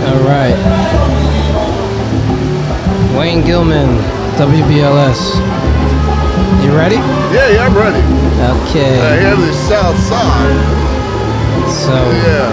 All right. Wayne Gilman, WBLS. You ready? Yeah, I'm ready. Okay. I hear the south side. So. Yeah.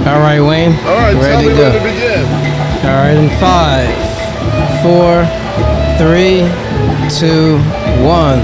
All right, Wayne. All right, ready tell me to go. when to begin. All right, in 5, 4, 3, 2, 1.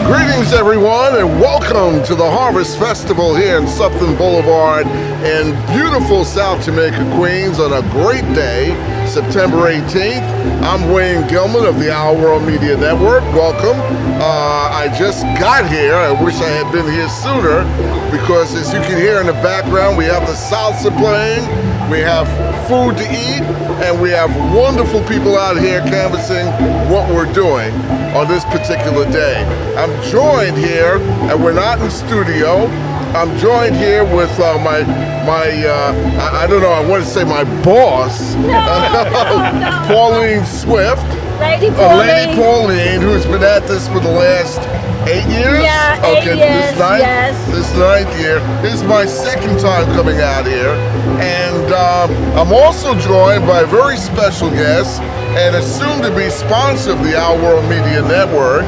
Greetings, everyone, and welcome to the Harvest Festival here in Sutphin Blvd in beautiful South Jamaica, Queens, on a great day, September 18th. I'm Wayne Gilman of the Our World Media Network. Welcome. I just got here. I wish I had been here sooner because, as you can hear in the background, we have the salsa playing, we have food to eat, and we have wonderful people out here canvassing what we're doing on this particular day. I'm joined here, and we're not in studio. I'm joined here with I don't know, I want to say my boss, Pauline Swift. Lady Pauline. Lady Pauline, who's been at this for the last 8 years? Yeah, okay, 8 years, this ninth year. This is my second time coming out here. And I'm also joined by a very special guest and a soon-to-be sponsor of the Our World Media Network,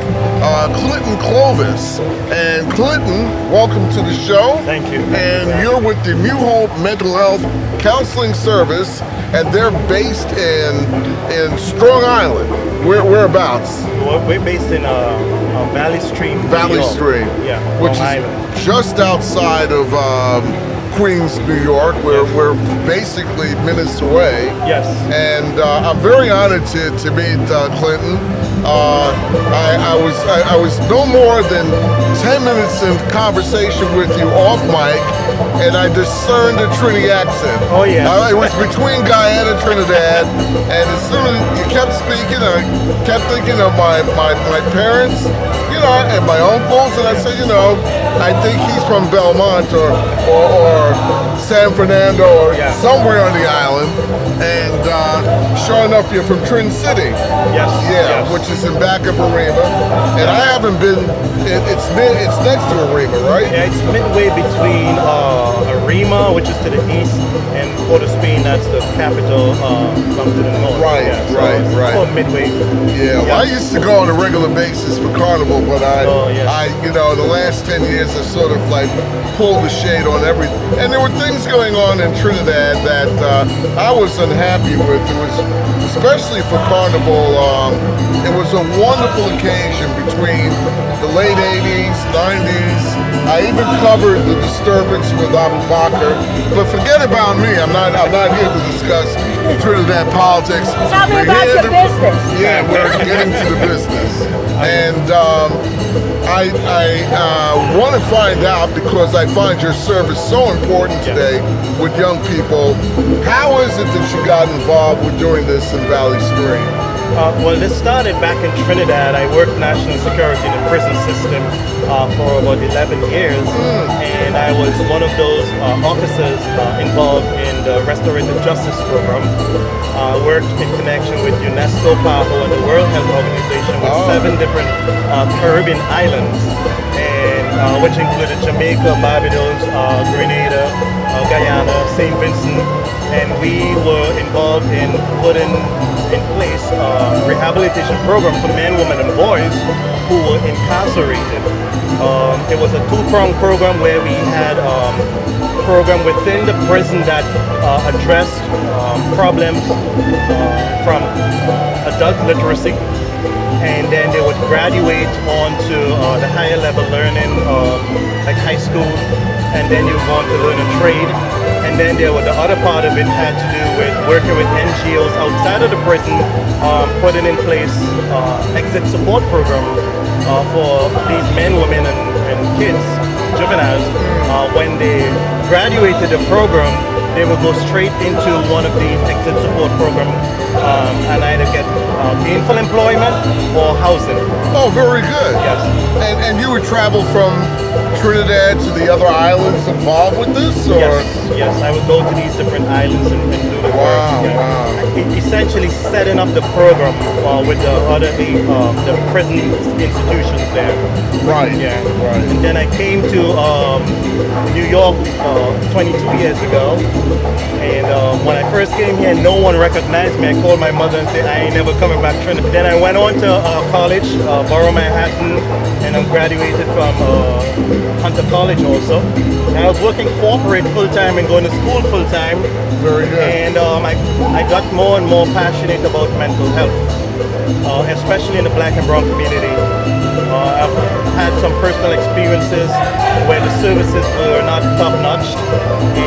Clinton Clovis. And Clinton, welcome to the show. Thank you. And you're with the New Hope Mental Health Counseling Service, and they're based in Strong Island. Whereabouts? We're based in Valley Stream. Valley Stream. Yeah, which is Island. just outside of Queens, New York. We're basically minutes away. Yes. And I'm very honored to meet Clinton. I was no more than 10 minutes in conversation with you off mic, and I discerned a Trini accent. Oh, yeah. It was between Guyana and Trinidad, and as soon as you kept speaking, I kept thinking of my parents, and my uncles, and I said, I think he's from Belmont or San Fernando or somewhere on the island. And sure enough, you're from Trin City. Yes. Yeah, which is in back of Arima. And I haven't been. It's next to Arima, right? Yeah, it's midway between Arima, which is to the east, and Port of Spain, that's the capital, from to the north. Right, right. It's called midway. Yeah, well, I used to go on a regular basis for Carnival, but the last 10 years I sort of like pulled the shade on everything. And there were things going on in Trinidad that I was unhappy with. It was, especially for Carnival, it was a wonderful occasion between the late 80s, 90s. I even covered the disturbance with Abu Bakr. But forget about me. I'm not here to discuss Trinidad politics. Tell me about your business. Yeah, we're getting to the business. And I want to find out, because I find your service so important today with young people. How is it that you got involved with doing this in Valley Stream? Well, this started back in Trinidad. I worked national security in the prison system for about 11 years, and I was one of those officers involved in the restorative justice program. I worked in connection with UNESCO, PAHO, and the World Health Organization with 7 different Caribbean islands, and which included Jamaica, Barbados, Grenada, Guyana, St. Vincent, and we were involved in putting in place a rehabilitation program for men, women, and boys who were incarcerated. It was a 2-pronged program where we had a program within the prison that addressed problems from adult literacy, and then they would graduate on to the higher level learning, like high school, and then you go on to learn a trade. And then the other part of it had to do with working with NGOs outside of the prison, putting in place exit support program for these men, women, and kids, juveniles. When they graduated the program, they would go straight into one of these exit support programs and either get gainful employment or housing. Oh, very good. Yes. And you would travel from Trinidad to the other islands involved with this, or? Yes, I would go to these different islands and do the Wow, work. wow. Essentially setting up the program with the prison institutions there. Right. Yeah. Right. And then I came to New York 22 years ago. And when I first came here, no one recognized me. I called my mother and said, I ain't never coming back to Trinidad. Then I went on to college, Borough Manhattan, and I graduated from Hunter College also. And I was working corporate full-time and going to school full-time. Very good. And I got more and more passionate about mental health, especially in the black and brown community. I've had some personal experiences where the services were not top-notch,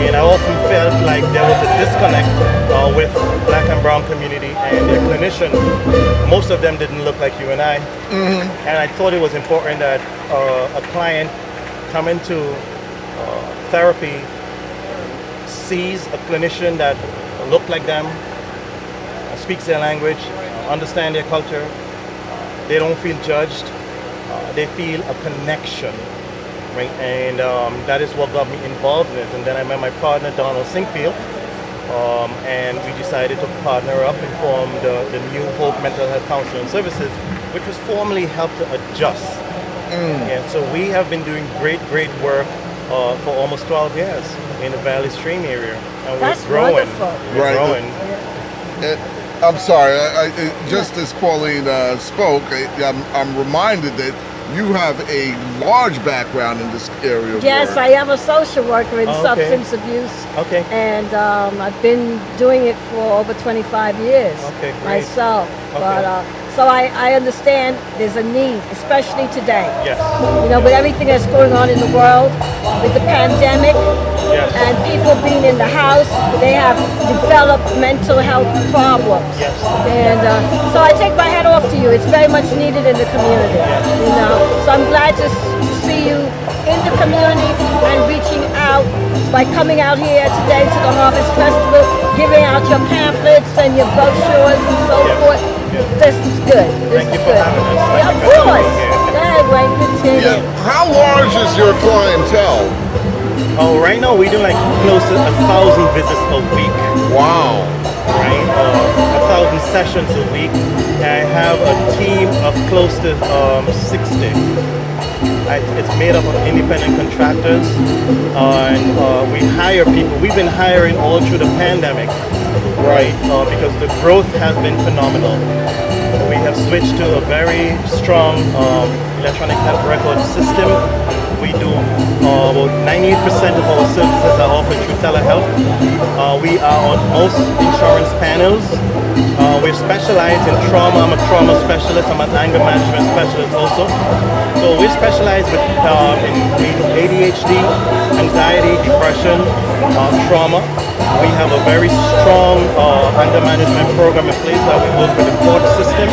and I often felt like there was a disconnect with black and brown community and their clinician. Most of them didn't look like you and I. And I thought it was important that a client come into therapy sees a clinician that look like them, speaks their language, understand their culture. They don't feel judged. They feel a connection, right? And that is what got me involved in it. And then I met my partner, Donald Sinkfield, and we decided to partner up and form the New Hope Mental Health Counseling Services, which was formerly Help to Adjust. And so we have been doing great work for almost 12 years in the Valley Stream area. And That's we're growing. wonderful. We're Right. growing. I'm sorry. Just as Pauline spoke, I'm reminded that you have a large background in this area of Yes, work. I am a social worker in Oh, okay. substance abuse. Okay. And I've been doing it for over 25 years Okay, great. myself. Okay. But so I understand there's a need, especially today. Yes. You know, with everything that's going on in the world, with the pandemic, Yes. and people being in the house, they have developed mental health problems. Yes. And so I take my hat off to you. It's very much needed in the community. You know, so I'm glad to see you in the community and reaching out by coming out here today to the Harvest Festival, giving out your pamphlets and your brochures and so Yes. forth. Yes. This is good. This Thank is you for good. having us. Yeah, Thank of you for course. being here. Yeah, Wayne, continue. Yeah. How large is your clientele? Oh, right now we do like close to 1,000 visits a week, Wow. right? 1,000 sessions a week. I have a team of close to 60. It's made up of independent contractors, and we hire people. We've been hiring all through the pandemic, right? Because the growth has been phenomenal. We have switched to a very strong electronic health record system. We do about 98% of our services are offered through telehealth. We are on most insurance panels. We're specialized in trauma. I'm a trauma specialist. I'm an anger management specialist also. So we specialize in ADHD, anxiety, depression, trauma. We have a very strong anger management program in place that we work with the court system.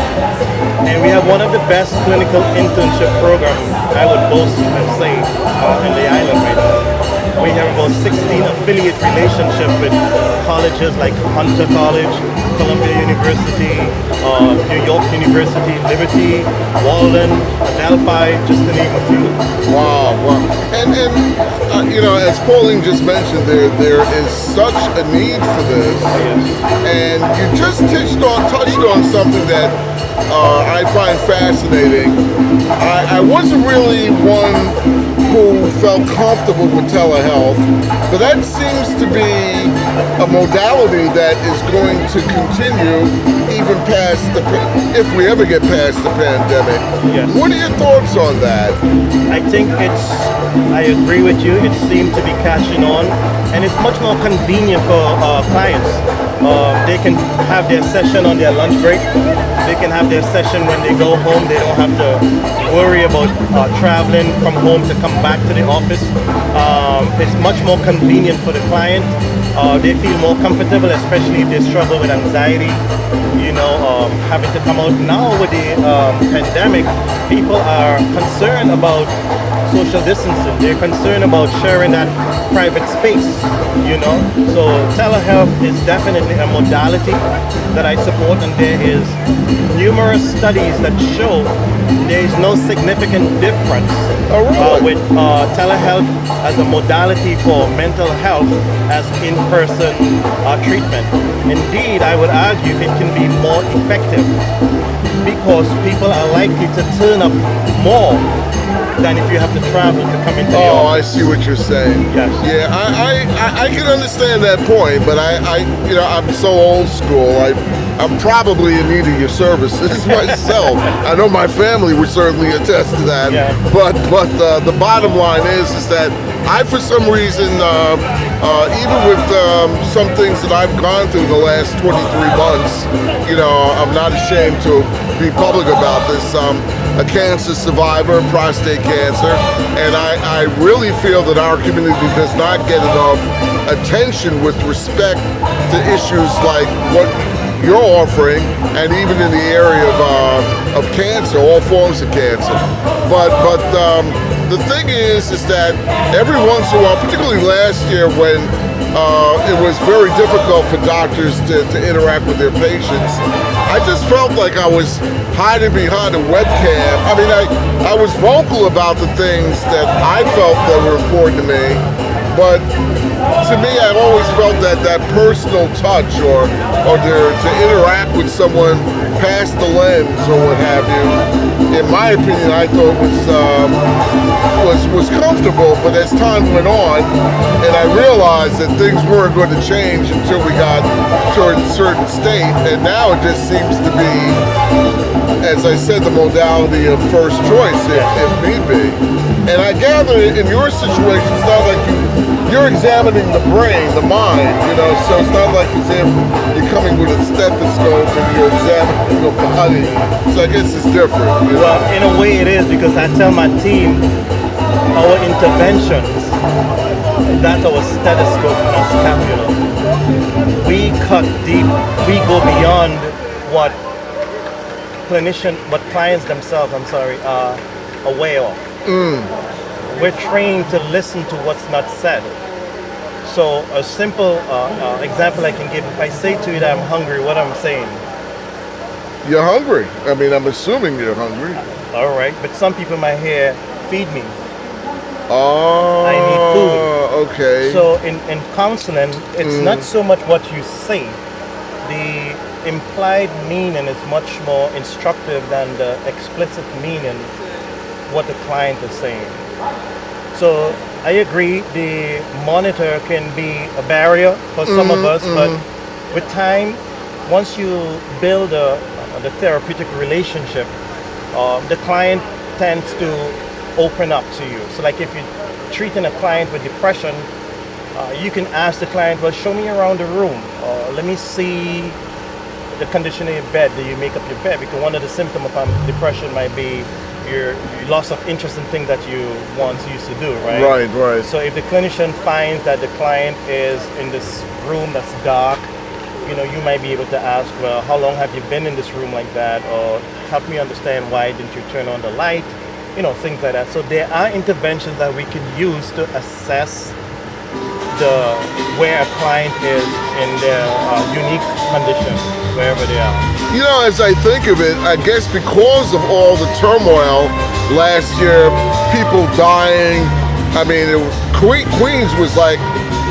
And we have one of the best clinical internship programs, I would boast and say, in the island right now. We have about 16 affiliate relationships with colleges like Hunter College, Columbia University, New York University, Liberty, Walden, Adelphi, just to name a few. Wow. And you know, as Pauline just mentioned, there is such a need for this. And you just touched on something that I find fascinating. I wasn't really one who felt comfortable with telehealth, but that seems to be a modality that is going to continue even past if we ever get past the pandemic. Yes. What are your thoughts on that? I think I agree with you. It seemed to be catching on, and it's much more convenient for clients. They can have their session on their lunch break. They can have their session when they go home. They don't have to worry about traveling from home to come back to the office. It's much more convenient for the client. They feel more comfortable, especially if they struggle with anxiety. You know, having to come out now with the pandemic, people are concerned about social distancing. They're concerned about sharing that private space, you know. So telehealth is definitely a modality that I support, and there is numerous studies that show there is no significant difference with telehealth as a modality for mental health as in-person treatment. Indeed, I would argue it can be more effective because people are likely to turn up more than if you have to travel to come into the Oh, office. I see what you're saying. Yes. Yeah, I can understand that point, but I'm so old school. I'm probably in need of your services myself. I know my family would certainly attest to that. Yeah. But the bottom line is that I, for some reason, even with some things that I've gone through the last 23 months, I'm not ashamed to be public about this. A cancer survivor, prostate cancer, and I really feel that our community does not get enough attention with respect to issues like what you're offering, and even in the area of cancer, all forms of cancer. But the thing is that every once in a while, particularly last year when it was very difficult for doctors to interact with their patients, I just felt like I was hiding behind a webcam. I mean, I was vocal about the things that I felt that were important to me, but to me, I've always felt that personal touch or to interact with someone past the lens or what have you, in my opinion, I thought was comfortable. But as time went on, and I realized that things weren't going to change until we got to a certain state, and now it just seems to be, as I said, the modality of first choice if need be. And I gather in your situation, it's not like you're examining the brain, the mind, so it's not like as if you're coming with a stethoscope and you're examining your body. So I guess it's different. Well, in a way it is, because I tell my team our interventions, that's our stethoscope and our scapula. We cut deep, we go beyond what clients themselves, are aware of. We're trained to listen to what's not said. So a simple example I can give, if I say to you that I'm hungry, what I'm saying? You're hungry. I mean, I'm assuming you're hungry. All right, but some people might hear, feed me. Oh, I need food. Okay. So in counseling, it's not so much what you say. The implied meaning is much more instructive than the explicit meaning what the client is saying. So I agree, the monitor can be a barrier for some of us, but with time, once you build the therapeutic relationship, the client tends to open up to you. So like if you're treating a client with depression, you can ask the client, well, show me around the room, or let me see the condition of your bed. Do you make up your bed? Because one of the symptoms of depression might be your loss of interest in things that you once used to do, right? Right. So if the clinician finds that the client is in this room that's dark, you might be able to ask, well, how long have you been in this room like that? Or help me understand, why didn't you turn on the light? Things like that. So there are interventions that we can use to assess where a client is in their unique condition, wherever they are. As I think of it, I guess because of all the turmoil last year, people dying, I mean, Queens was like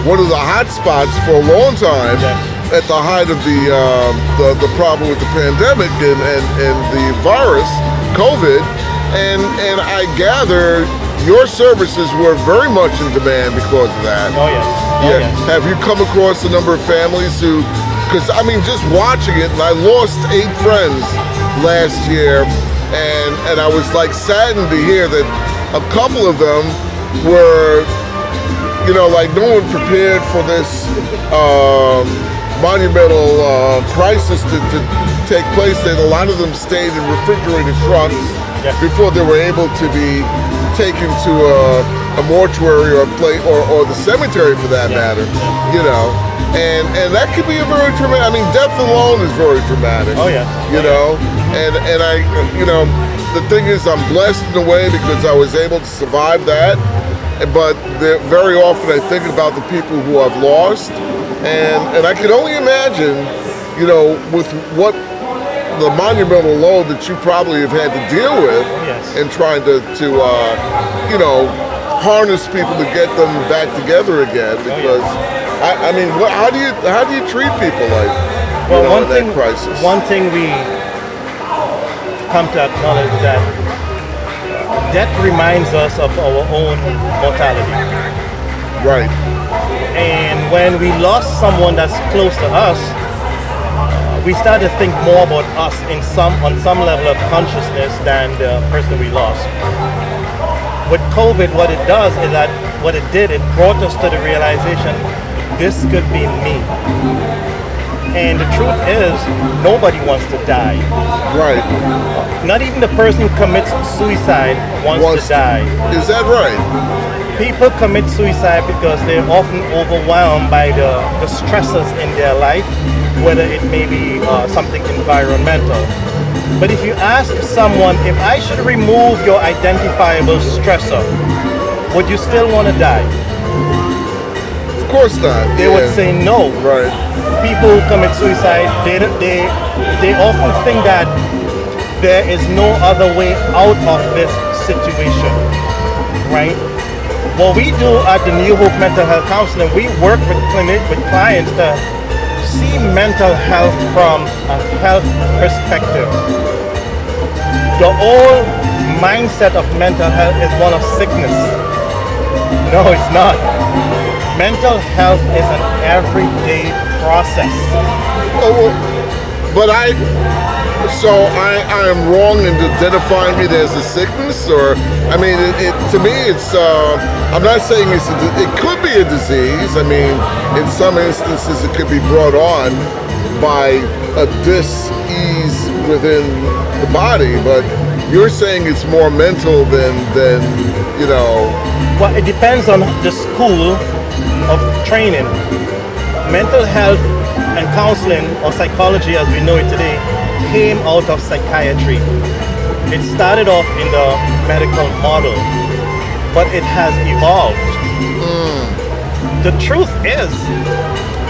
one of the hot spots for a long time at the height of the problem with the pandemic and the virus, COVID, and I gather your services were very much in demand because of that. Oh, yes. Yeah. Have you come across a number of families who, because I mean, just watching it, and I lost 8 friends last year, and I was like saddened to hear that a couple of them were, like no one prepared for this monumental crisis to take place. That a lot of them stayed in refrigerated trucks before they were able to be taken to a mortuary or or the cemetery for that matter, and that could be a very traumatic. I mean, death alone is very traumatic. Oh yeah. And I, the thing is, I'm blessed in a way because I was able to survive that. But very often I think about the people who I've lost, and I can only imagine, with what the monumental load that you probably have had to deal with Yes. in trying to you know, harness people to get them back together again. Because I mean, how do you treat people like Well, you know, in that crisis? one thing we come to acknowledge that death reminds us of our own mortality. Right. And when we lost someone that's close to us, we start to think more about us on some level of consciousness than the person we lost. With COVID, what it does is that it brought us to the realization, this could be me. And the truth is, nobody wants to die. Right. Not even the person who commits suicide wants to die. Is that right? People commit suicide because they're often overwhelmed by the stresses in their life, whether it may be something environmental. But if you ask someone, if I should remove your identifiable stressor, would you still want to die? Of course not. They would say no. Right. People who commit suicide, they often think that there is no other way out of this situation, right? What we do at the New Hope Mental Health Counseling, we work with clients to see mental health from a health perspective. The whole mindset of mental health is one of sickness. No, it's not. Mental health is an everyday process. Oh, but I am wrong in identifying it as a sickness, or I mean, to me, it's. I'm not saying it could be a disease. I mean, in some instances, it could be brought on by a dis-ease within the body, but you're saying it's more mental than you know. Well, it depends on the school of training. Mental health and counseling, or psychology as we know it today, came out of psychiatry. It started off in the medical model, but it has evolved. The truth is,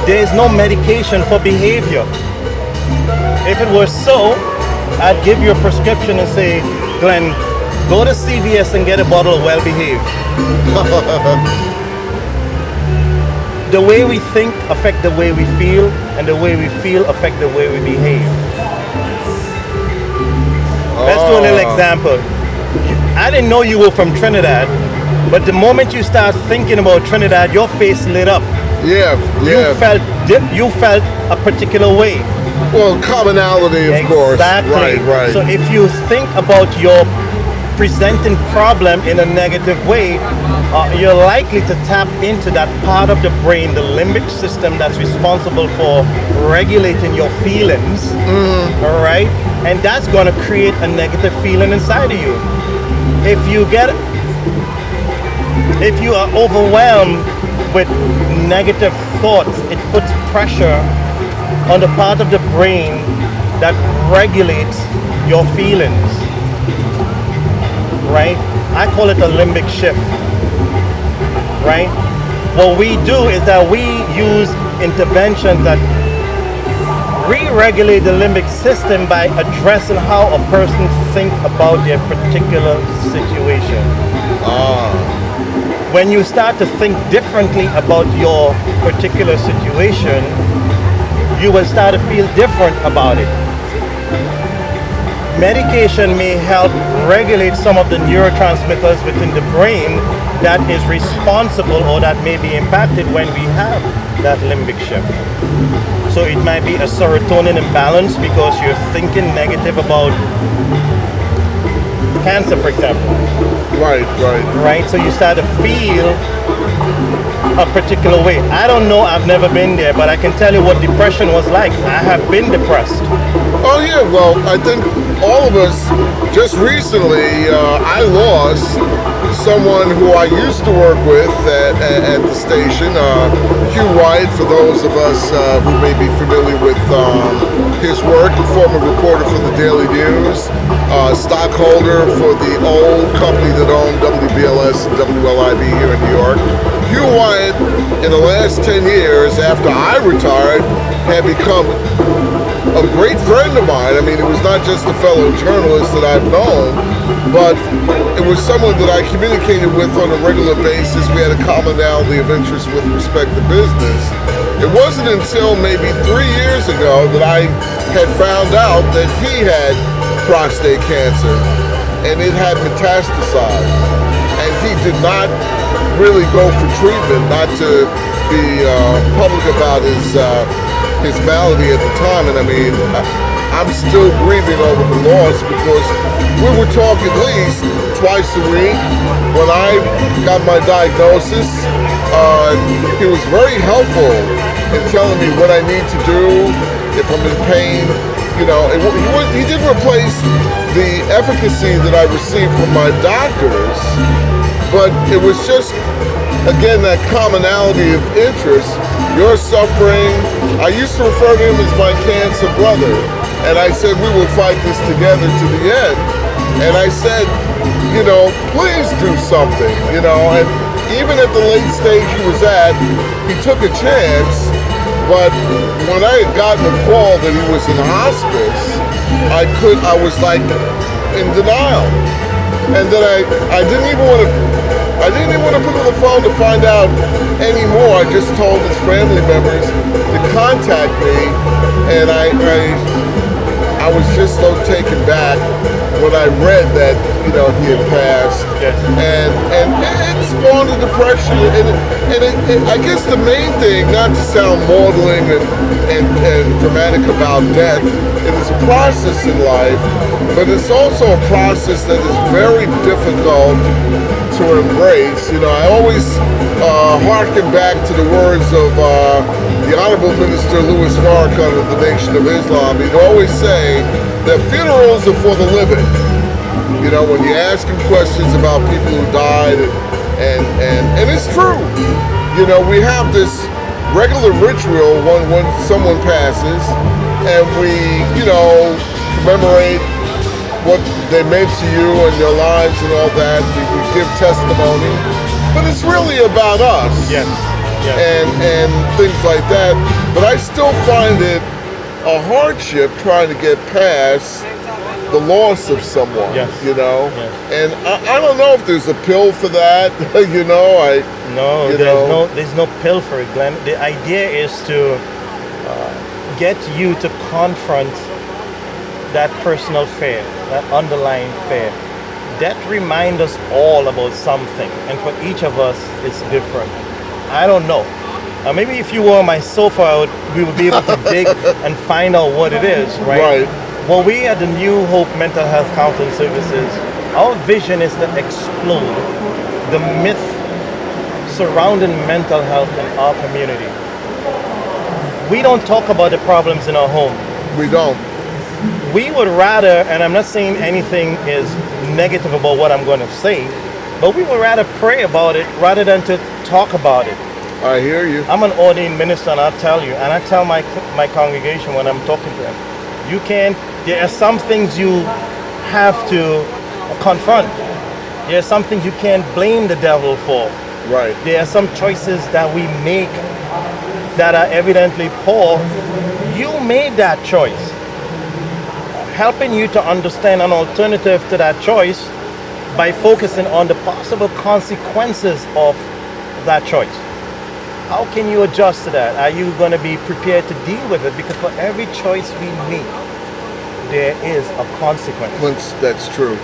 there is no medication for behavior. If it were so, I'd give you a prescription and say, Glenn, go to CVS and get a bottle of well-behaved. The way we think affect the way we feel, and the way we feel affect the way we behave. Let's do a little example. I didn't know you were from Trinidad, but the moment you start thinking about Trinidad, your face lit up. Yeah. You felt a particular way. Well, commonality, of course. Exactly. Right. So if you think about your presenting problem in a negative way, you're likely to tap into that part of the brain, the limbic system, that's responsible for regulating your feelings. All right, and that's going to create a negative feeling inside of you. If you are overwhelmed with negative thoughts, it puts pressure on the part of the brain that regulates your feelings. Right? I call it a limbic shift. Right? What we do is that we use interventions that re-regulate the limbic system by addressing how a person thinks about their particular situation. When you start to think differently about your particular situation, you will start to feel different about it. Medication may help regulate some of the neurotransmitters within the brain that is responsible or that may be impacted when we have that limbic shift. So it might be a serotonin imbalance because you're thinking negative about cancer, for example. Right? So you start to feel a particular way. I don't know, I've never been there, but I can tell you what depression was like. I have been depressed. Oh yeah, well, I think all of us, just recently, I lost someone who I used to work with at the station, Hugh White, for those of us who may be familiar with his work, a former reporter for the Daily News, stockholder for the old company that owned WBLS and WLIV here in New York. Hugh White, in the last 10 years, after I retired, had become a great friend of mine. I mean, it was not just a fellow journalist that I've known, but it was someone that I communicated with on a regular basis. We had a commonality of interest with respect to business. It wasn't until maybe 3 years ago that I had found out that he had prostate cancer, and it had metastasized. And he did not really go for treatment, not to be public about his malady at the time. And I mean, I'm still grieving over the loss, because we would talk at least twice a week. When I got my diagnosis, he was very helpful in telling me what I need to do if I'm in pain. You know, he didn't replace the efficacy that I received from my doctors, but it was just, again, that commonality of interest. You're suffering. I used to refer to him as my cancer brother, and I said we will fight this together to the end. And I said, you know, please do something, you know. And even at the late stage he was at, he took a chance. But when I had gotten a call that he was in hospice, I was like in denial. And then I didn't even want to put on the phone to find out anymore. I just told his family members to contact me, and I was just so taken back when I read that, you know, he had passed. Yes. And it spawned a depression. And I guess the main thing, not to sound maudlin and dramatic about death, it is a process in life, but it's also a process that is very difficult to embrace. You know, I always harken back to the words of the Honorable Minister Louis Farrakhan of the Nation of Islam. He'd always say that funerals are for the living. You know, when you ask him questions about people who died, and it's true. You know, we have this regular ritual when someone passes, and we, you know, commemorate what they meant to you and their lives and all that. We give testimony, but it's really about us. Yes. Yes. And things like that. But I still find it a hardship trying to get past the loss of someone. Yes. You know. Yes. And I don't know if there's a pill for that. You know, there's no pill for it, Glenn. The idea is to get you to confront that personal fear, that underlying fear. That reminds us all about something, and for each of us, it's different. I don't know. Maybe if you were on my sofa, we would be able to dig and find out what it is, right? Well, we at the New Hope Mental Health Counseling Services, our vision is to explode the myth surrounding mental health in our community. We don't talk about the problems in our home. We don't. We would rather, and I'm not saying anything is negative about what I'm going to say, but we would rather pray about it rather than to talk about it. I hear you. I'm an ordained minister, and I'll tell you, and I tell my congregation when I'm talking to them, there are some things you have to confront. There are some things you can't blame the devil for. Right. There are some choices that we make that are evidently poor. You made that choice. Helping you to understand an alternative to that choice by focusing on the possible consequences of that choice. How can you adjust to that? Are you going to be prepared to deal with it? Because for every choice we make, there is a consequence. That's true.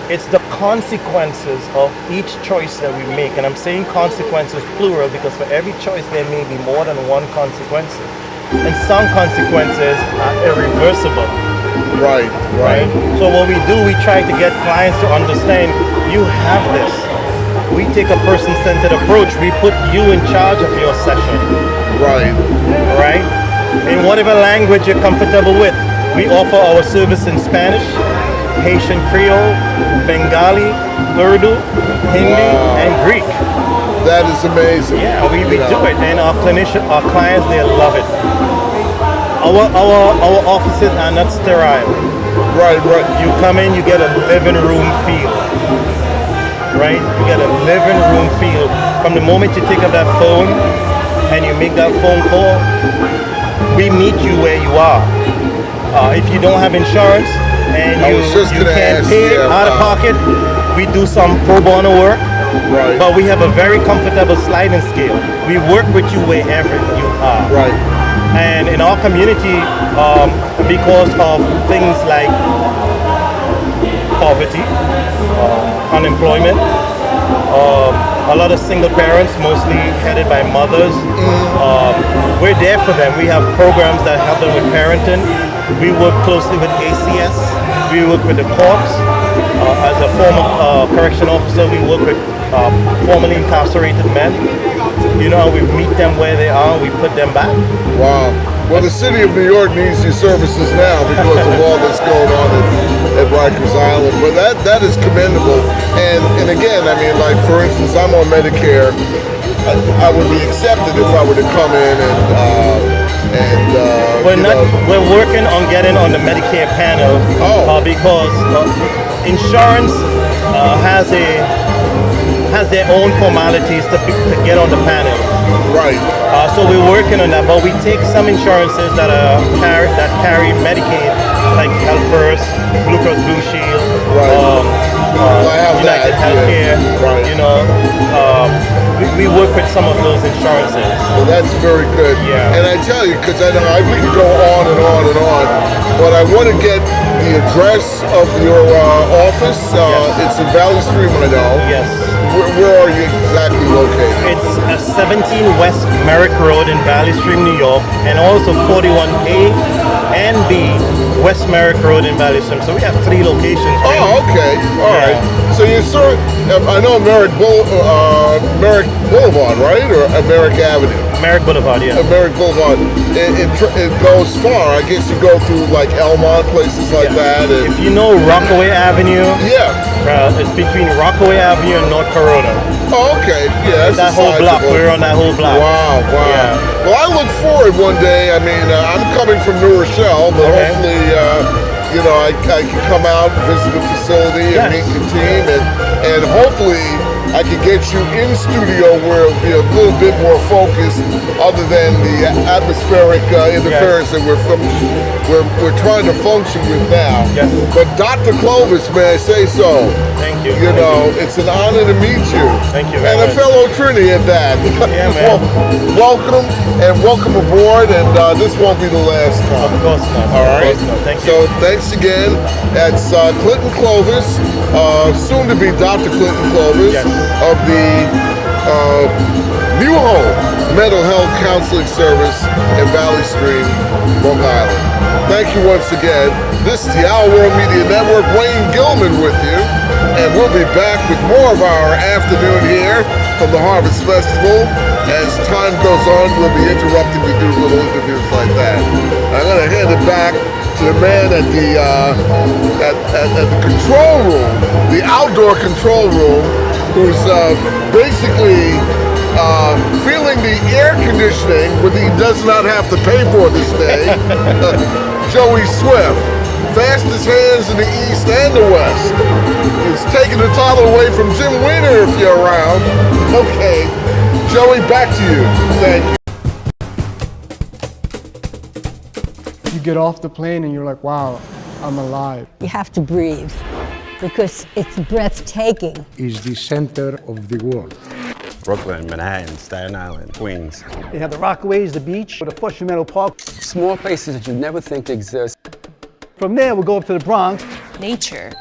It's the consequences of each choice that we make. And I'm saying consequences plural because for every choice there may be more than one consequence. And some consequences are irreversible. Right. So what we do, we try to get clients to understand, you have this. We take a person-centered approach. We put you in charge of your session. Right? In whatever language you're comfortable with. We offer our service in Spanish, Haitian Creole, Bengali, Urdu, Hindi, and Greek. That is amazing. Yeah, we do it, and our clients, they love it. Our offices are not sterile. Right. You come in, you get a living room feel. Right? You get a living room feel. From the moment you take up that phone and you make that phone call, we meet you where you are. If you don't have insurance and you can't pay out of pocket, we do some pro bono work. Right. But we have a very comfortable sliding scale. We work with you wherever you are. Right. And in our community, because of things like poverty, unemployment, a lot of single parents, mostly headed by mothers, we're there for them. We have programs that help them with parenting. We work closely with ACS. We work with the courts. As a former correction officer, we work with formerly incarcerated men. You know, we meet them where they are, we put them back. Wow. Well, the city of New York needs your services now because of all that's going on at Rikers Island. But that is commendable. And again, I mean, like for instance, I'm on Medicare. I would be accepted if I were to come in and we're working on getting on the Medicare panel because insurance has their own formalities to get on the panel. Right. So we're working on that, but we take some insurances that carry Medicaid, like Health First, Blue Cross Blue Shield, United Healthcare. Right. You know, we work with some of those insurances. Well, that's very good. Yeah. And I tell you, because I know we could go on and on and on, but I want to get the address of your office. It's in Valley Stream, I know. Yes. Where are you exactly located? It's 17 West Merrick Road in Valley Stream, New York, and also 41A and B West Merrick Road in Valley Stream. So we have 3 locations. Really. Oh, okay. All right. So you're sort of, I know Merrick Boulevard, right? Or Merrick Avenue? Merrick Boulevard, yeah. Merrick Boulevard. It goes far. I guess you go through like Elmont, places like that. And if you know Rockaway Avenue, it's between Rockaway Avenue and North Corona. Oh, okay. Yeah, that's that whole block. We're on that whole block. Wow. Yeah. Well, I look forward one day. I mean, I'm coming from New Rochelle, but hopefully, I can come out, visit the facility, and meet the team, and hopefully I can get you in studio where it'll be a little bit more focused, other than the atmospheric interference that we're trying to function with now. Yes. But Dr. Clovis, may I say so? Thank you. You know, it's an honor to meet you. Thank you. And a fellow Trini at that. Yeah, man. Welcome aboard, and this won't be the last time. Of course not. All right. Of course not. Thank you. So thanks again. That's Clinton Clovis, soon to be Dr. Clinton Clovis of the New Home Mental Health Counseling Service in Valley Stream, Long Island. Thank you once again. This is the Our World Media Network. Wayne Gilman with you. And we'll be back with more of our afternoon here from the Harvest Festival. As time goes on, we'll be interrupting to do little interviews like that. I'm going to hand it back to the man at the control room, the outdoor control room, who's basically feeling the air conditioning, which he does not have to pay for this day. Joey Swift. Fastest hands in the East and the West. He's taking the title away from Jim Weiner if you're around. Okay, Joey, back to you. Thank you. You get off the plane and you're like, wow, I'm alive. You have to breathe because it's breathtaking. Is the center of the world. Brooklyn, Manhattan, Staten Island, Queens. You have the Rockaways, the beach, or the Flushing Meadow Park. Small places that you never think exist. From there, we'll go up to the Bronx. Nature.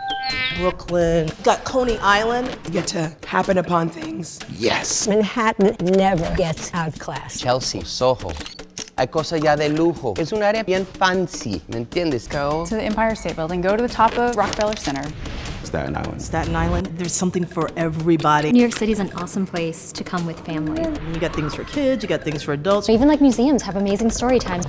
Brooklyn. Got Coney Island. You get to happen upon things. Yes. Manhattan never gets outclassed. Chelsea, Soho. Hay cosas ya de lujo. Es un área bien fancy, ¿me entiendes? Go to the Empire State Building. Go to the top of Rockefeller Center. Staten Island. Staten Island. There's something for everybody. New York City's an awesome place to come with family. You got things for kids, you got things for adults. Even like museums have amazing story times.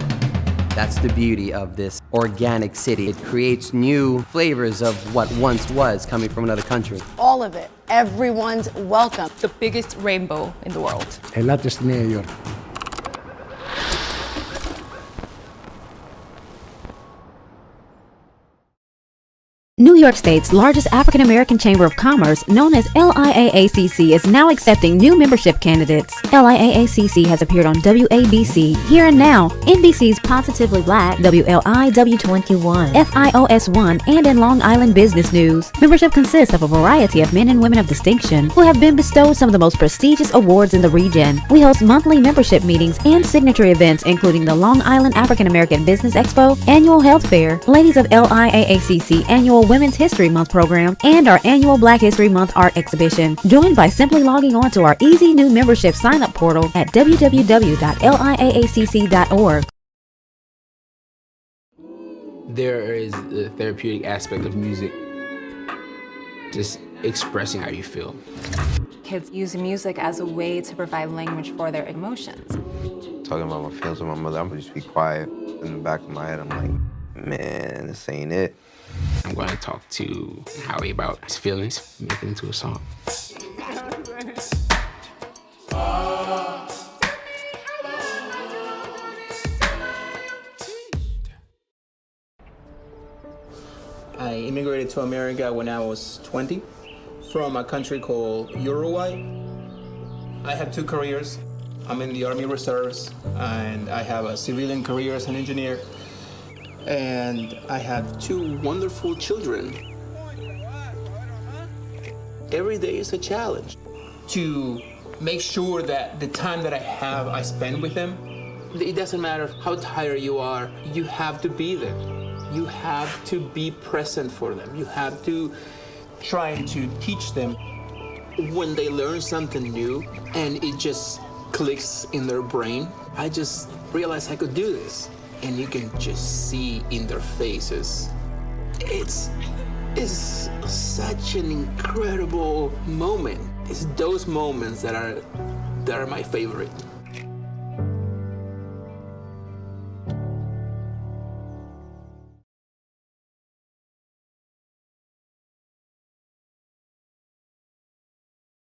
That's the beauty of this organic city. It creates new flavors of what once was coming from another country. All of it. Everyone's welcome. The biggest rainbow in the world. Ελάτε στη Νέα Υόρκη. New York State's largest African American Chamber of Commerce, known as LIAACC, is now accepting new membership candidates. LIAACC has appeared on WABC, Here and Now, NBC's Positively Black, WLIW21, FIOS1, and in Long Island Business News. Membership consists of a variety of men and women of distinction who have been bestowed some of the most prestigious awards in the region. We host monthly membership meetings and signature events, including the Long Island African American Business Expo, Annual Health Fair, Ladies of LIAACC Annual Women's History Month program, and our annual Black History Month art exhibition. Join by simply logging on to our easy new membership sign-up portal at www.liaacc.org. There is the therapeutic aspect of music, just expressing how you feel. Kids use music as a way to provide language for their emotions. Talking about my feelings with my mother, I'm gonna just be quiet. In the back of my head, I'm like, man, this ain't it. I'm going to talk to Howie about his feelings, make it into a song. I immigrated to America when I was 20 from a country called Uruguay. I have two careers. I'm in the Army Reserves, and I have a civilian career as an engineer. And I have two wonderful children. Every day is a challenge to make sure that the time that I have, I spend with them. It doesn't matter how tired you are, you have to be there. You have to be present for them. You have to try to teach them. When they learn something new and it just clicks in their brain, I just realized I could do this. And you can just see in their faces. It's such an incredible moment. It's those moments that are my favorite.